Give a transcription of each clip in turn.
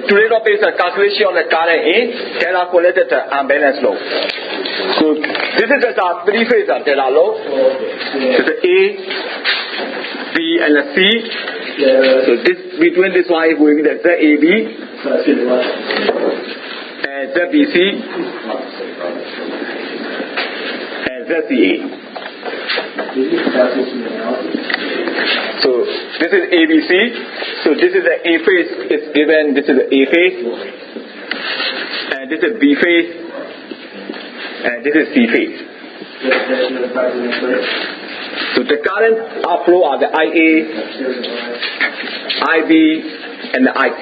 today's topic is a calculation of the current in data collected unbalanced load. So this is just a three-phase data load. There's the A, B, and the C. So this between this one is going to be the ZAB and ZBC and ZCA. So this is ABC. So this is the A phase. It's given. This is the A phase, and this is B phase, and this is C phase. So the current flow are the IA, IB, and the IC.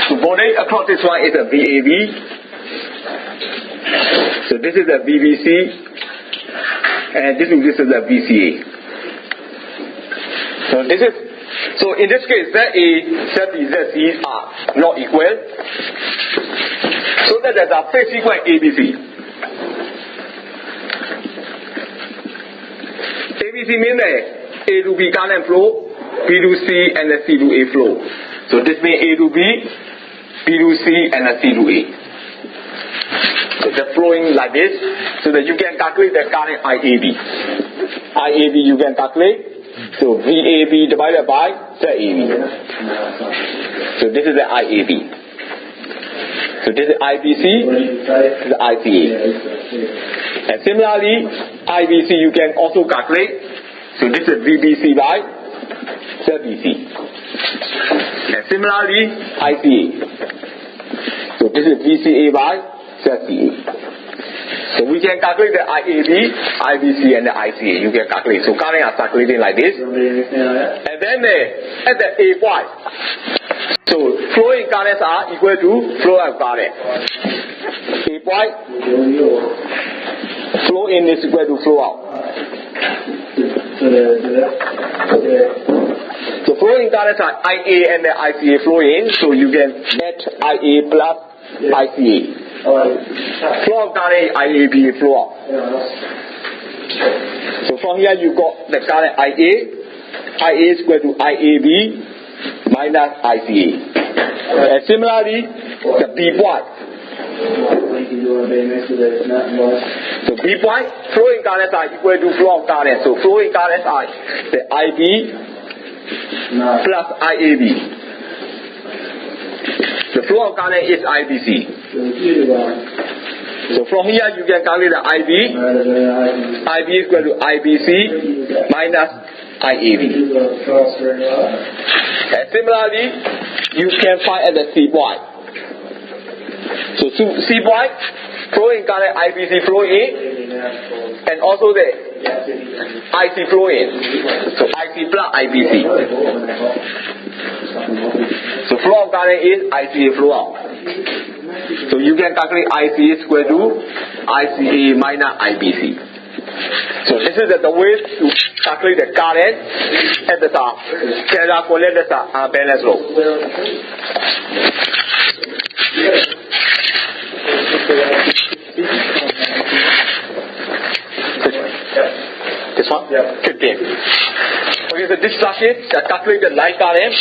So voltage across this one is a VAB. So this is the VBC, and this is the VCA. So in this case, ZA, ZB, ZC are not equal. So that there's a phase sequence ABC. ABC means that A to B current flow, B to C, and the C to A flow. So this means A to B, B to C, and the C to A. So they're flowing like this, so that you can calculate the current IAB. IAB you can calculate. So VAB divided by ZAB. So this is the IAB. So this is IBC, this is ICA. And similarly, IBC you can also calculate. So this is VBC by ZBC. And similarly, ICA. So this is VCA by ZCA. So we can calculate the IAB, IBC, and the ICA. You can calculate. So current are circulating like this. And then at the A point, so flowing currents are equal to flow out current. A point, flow in is equal to flow out. So flowing currents are IA and the ICA flow in. So you can get IA plus ICA. Flow of current IAB flow out. So from here you got the current IA. IA is equal to IAB minus ICA. And similarly, the B point. So B point, flowing currents are equal to flow of current. So flowing currents are the IB plus IAB. The flow of current is IBC. So from here you can calculate the IB. IB is equal to IBC minus IAB. And similarly, you can find at the C point. So C point, flowing current IBC flow in, and also the IC flow in. So IC plus IBC. So flow of current is ICA flow out. So you can calculate IC is equal to ICA minus IBC. So this is the way to calculate the current at the top. Data collected unbalanced load. This one? 15. Okay, so this circuit calculate the line current.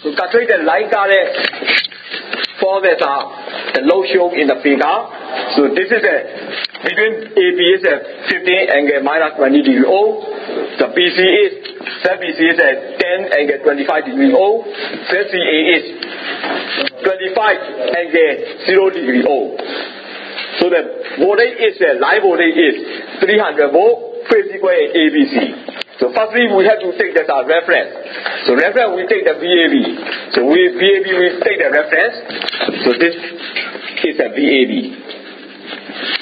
To calculate the line current for the load shown in the figure. So this is between AB is 15 angle minus 20 degree O. The BC is ZBC is 10 angle 25 degree O. ZCA is 25 angle 0 degree O. So the voltage is line voltage is 300 volt, phase sequence ABC. So firstly, we have to take that as reference. So reference, we take the VAB. So VAB, we take the reference. So this is a VAB.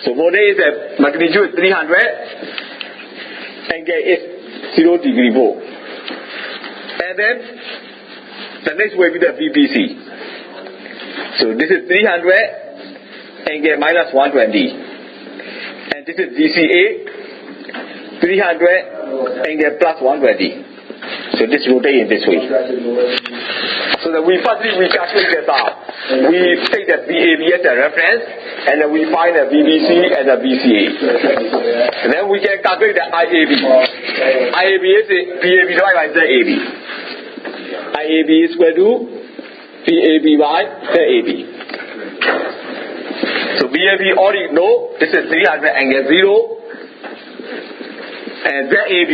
So voltage is a magnitude 300, angle is 0 degree volt. And then the next will be the VBC. So this is 300, angle minus 120. And this is VCA, 300. Angle plus 120. So this rotate in this way. So that we firstly we calculate this out. We take the VAB as a reference. and then we find the BBC and the BCA. And then we can calculate the IAB. IAB is PAB divided by ZAB. IAB is equal to PAB by ZAB. So BAB already know this is 300 angle 0. And ZAB,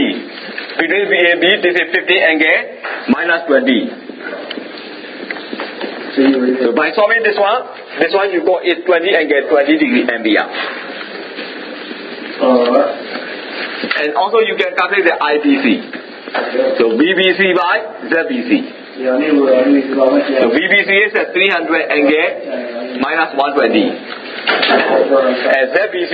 between BAB, this is 50 angle minus 20. So by solving this one you got is 20 angle 20 degree ampere. And also you can calculate the IBC. So BBC by ZBC. So BBC is at 300 angle minus 120. And ZBC,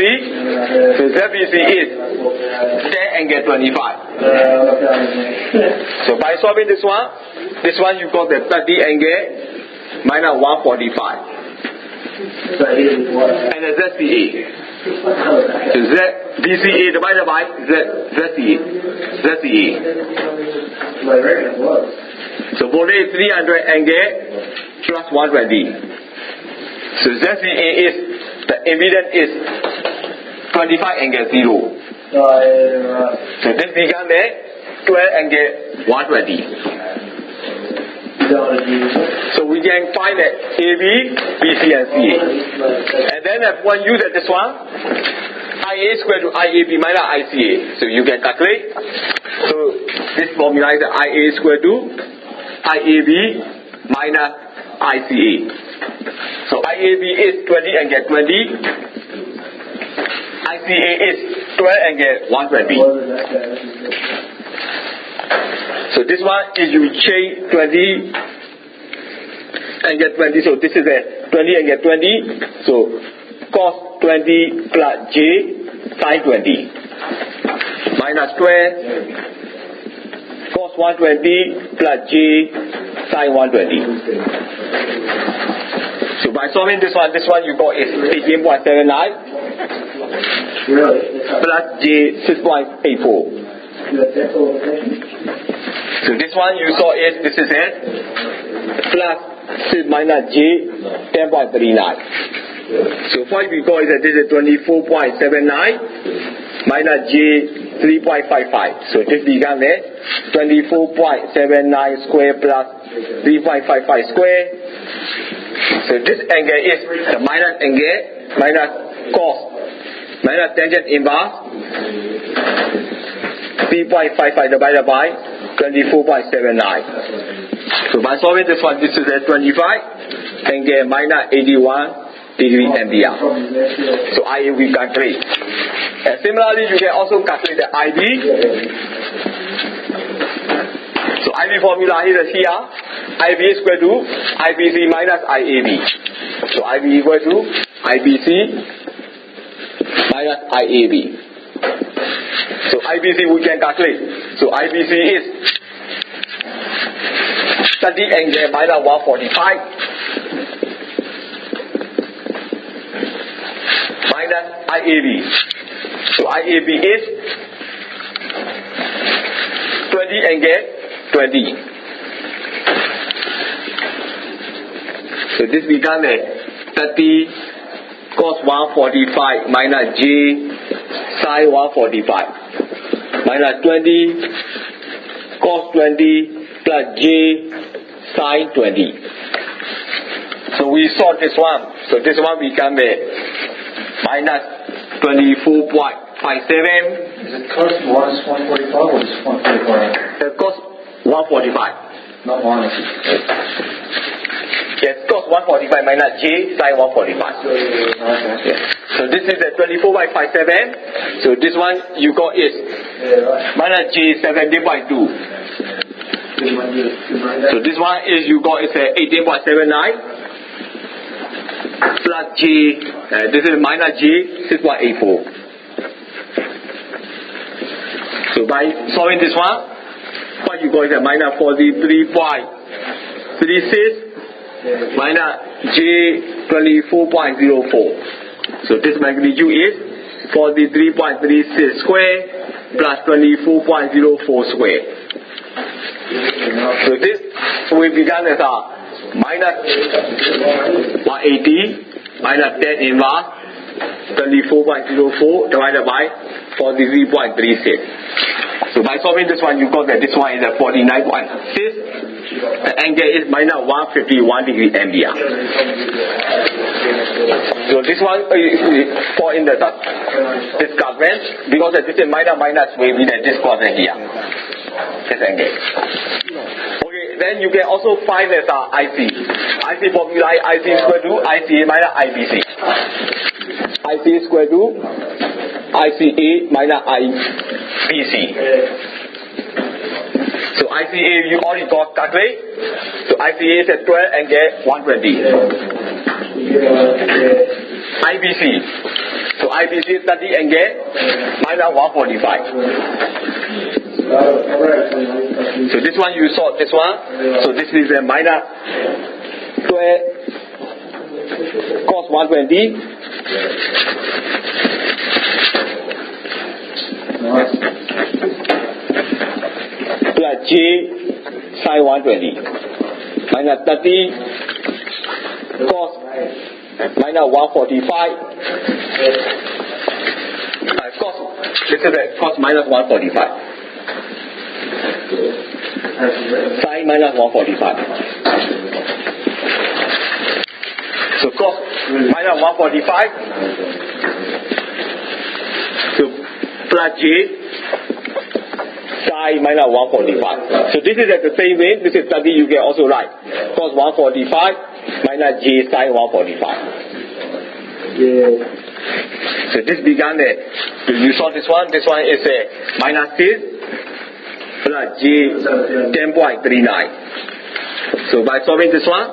so ZBC is 10 angle 25. So by solving this one you got the 30 angle minus 145. And the ZCA. So ZBCA divided by ZCA. So voltage 300 angle plus 120. So ZCA is, the impedance is 25 angle 0. So this becomes the 12 angle 120. So we can find the AB, BC and CA. And then if one uses this one, IA is equal to IAB minus ICA. So you can calculate. So this formula is IA is equal to IAB minus ICA. So IAB is 20 angle 20. ICA is 12 angle 120. So this one is you change 20 angle 20. So this is a 20 angle 20. So cos 20 plus J sin 20 minus 12 cos 120 plus J sin 120. So by solving this one you got is 18.79 plus J 6.84. So this one you saw is this is it plus 6 minus J 10.39. So what we got is that this is 24.79 minus J 3.55. So this becomes 24.79 square plus 3.55 square. So this angle is the minus angle minus cos minus tangent inverse 3.55 divided by 24.79. So by solving this one, this is a 25 angle minus 81 degree ampere. So IA we calculate. And similarly, you can also calculate the IB. So IB formula is here. IB is equal to IBC minus IAB. So IB equal to IBC minus IAB. So IBC we can calculate. So IBC is 30 angle minus 145 minus IAB. So IAB is 20 angle 20. So this becomes a 30 cos 145 minus J sin 145 minus 20 cos 20 plus J sin 20. So we solve this one. So this one becomes a minus 24.57. Is it cos 145 or is 145? The cos 145. Not 1. Yes, cos 145 minus J sin 145. Okay. Yes. So this is the 24.57. So this one you got is minus J 17.2. So this one is you got is 18.79 plus J. This is minus J 6.84. So by solving this one, what you got is a minus 43.36 minus J 24.04. So this magnitude is 43.36 square plus 24.04 square. So this we began as a minus 180 minus 10 inverse 24.04 divided by 43.36. So by solving this one, you got that this one is a 49.6. The angle is minus 151 degree ampere. So this one fall in the discordance because this is minus will be the discordance here. This angle. Okay, then you can also find as IC. IC formula IC is equal to ICA minus IBC. IC is equal to ICA minus IBC. So ICA you already got calculate. So ICA is at 12 and get 120. IBC. So IBC is 30 and get minus 145. So this one you saw this one. So this is a minus 12 cos 120. Plus J sin 120 minus 30 cos minus 145 cos this is a cos minus 145 sin minus 145 so cos minus 145 so plus J sin minus 145. So this is at the same way. This is 30. You can also write cos 145 minus J sin 145. So this began the. You saw this one. This one is a minus 6 plus J 10.39. So by solving this one,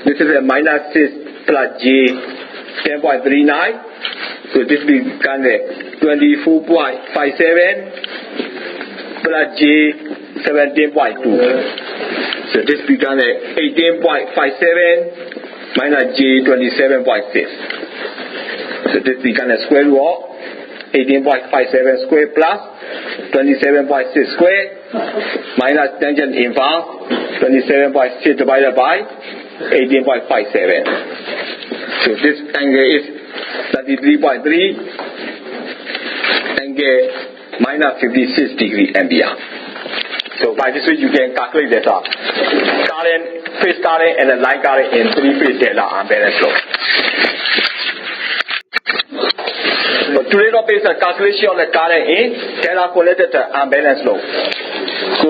this is a minus 6 plus J 10.39. So this began the 24.57. Plus J 17.2. So this becomes 18.57 minus J 27.6. So this becomes a square root of 18.57 square plus 27.6 square minus tangent inverse 27.6 divided by 18.57. So this angle is 33.3 angle minus 56 degree ampere. So by this way you can calculate that current, phase current and the line current in three-phase Taylor unbalanced load. So today's topic is a calculation of the current in Taylor connected unbalanced load. So